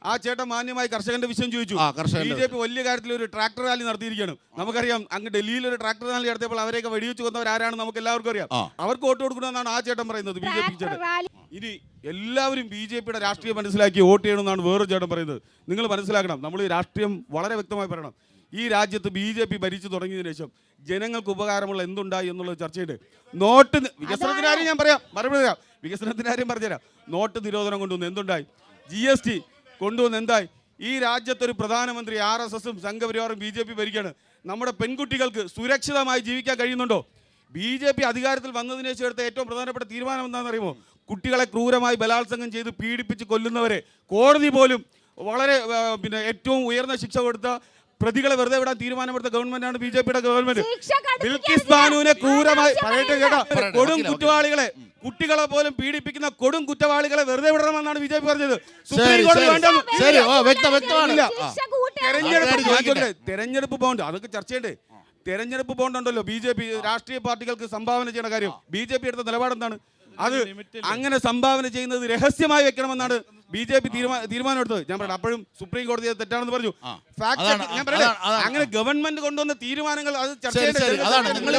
ആ ചേട്ടൻ മാന്യമായി കർഷകന്റെ വിഷയം ചോദിച്ചു. ബി.ജെ.പി വലിയ കാര്യത്തിൽ ഒരു ട്രാക്ടർ റാലി നടത്തിയിരിക്കുകയാണ്. നമുക്കറിയാം, അങ്ങ് ഡൽഹിയിൽ ഒരു ട്രാക്ടർ റാലി നടത്തിയപ്പോൾ അവരെയൊക്കെ വെടിവെച്ച് കൊന്നവരാരാണ് നമുക്ക് എല്ലാവർക്കും അറിയാം. അവർക്ക് വോട്ട് കൊടുക്കണമെന്നാണ് ആ ചേട്ടൻ പറയുന്നത്, ബി.ജെ.പി ചേട്ടൻ. ഇനി എല്ലാവരും ബി.ജെ.പിയുടെ രാഷ്ട്രീയം മനസ്സിലാക്കി വോട്ട് ചെയ്യണമെന്നാണ് വേറൊരു ചേട്ടൻ പറയുന്നത്. നിങ്ങൾ മനസ്സിലാക്കണം, നമ്മൾ ഈ രാഷ്ട്രീയം വളരെ വ്യക്തമായി പറയണം. ഈ രാജ്യത്ത് ബി.ജെ.പി ഭരിച്ചു തുടങ്ങിയതിനു ശേഷം ജനങ്ങൾക്ക് ഉപകാരമുള്ള എന്തുണ്ടായി എന്നുള്ളത് ചർച്ചയുണ്ട്. നോട്ട് വികസനത്തിന്റെ കാര്യം ഞാൻ പറയാം, മറുപടി പറയാം. വികസനത്തിന്റെ കാര്യം പറഞ്ഞുതരാം. നോട്ട് നിരോധനം കൊണ്ടുവന്ന് എന്തുണ്ടായി? GST കൊണ്ടുവന്ന് എന്തായി? ഈ രാജ്യത്തൊരു പ്രധാനമന്ത്രി RSSും സംഘപരിവാറും ബി.ജെ.പി ഭരിക്കുകയാണ്. നമ്മുടെ പെൺകുട്ടികൾക്ക് സുരക്ഷിതമായി ജീവിക്കാൻ കഴിയുന്നുണ്ടോ? ബി.ജെ.പി അധികാരത്തിൽ വന്നതിന് ശേഷം എടുത്ത ഏറ്റവും പ്രധാനപ്പെട്ട തീരുമാനം എന്താണെന്ന് അറിയുമോ? കുട്ടികളെ ക്രൂരമായി ബലാത്സംഗം ചെയ്ത് പീഡിപ്പിച്ച് കൊല്ലുന്നവരെ കോടതി പോലും വളരെ ഏറ്റവും ഉയർന്ന ശിക്ഷ കൊടുത്ത പ്രതികളെ വെറുതെ വിടാൻ തീരുമാനമെടുത്ത ഗവൺമെന്റാണ് ബി.ജെ.പിയുടെ ഗവൺമെന്റ്. ബിൽക്കിസ് ബാനുവിനെ ക്രൂരമായി കൊടും കുറ്റവാളികളെ, കുട്ടികളെ പോലും പീഡിപ്പിക്കുന്ന കൊടും കുറ്റവാളികളെ വെറുതെ വിടണമെന്നാണ് ബി.ജെ.പി പറഞ്ഞത്. സുപ്രീം കോടതി തെരഞ്ഞെടുപ്പ് ബോണ്ട് അതൊക്കെ ചർച്ച ചെയ്യണ്ടേ? തെരഞ്ഞെടുപ്പ് ബോണ്ട് ഉണ്ടല്ലോ, ബി.ജെ.പി രാഷ്ട്രീയ പാർട്ടികൾക്ക് സംഭാവന ചെയ്യുന്ന കാര്യം. ബി.ജെ.പി എടുത്ത നിലപാടെന്താണ്? അത് അങ്ങനെ സംഭാവന ചെയ്യുന്നത് രഹസ്യമായി വെക്കണമെന്നാണ് ബി.ജെ.പി തീരുമാനമെടുത്തത്. ഞാൻ പറയാം, അപ്പോഴും സുപ്രീം കോടതി തെറ്റാണെന്ന് പറഞ്ഞു. ഫാക്ട് ഞാൻ പറയാം, അങ്ങനെ ഗവൺമെന്റ് കൊണ്ടുവന്ന തീരുമാനങ്ങൾ അത് ചർച്ച ചെയ്യേണ്ടത്.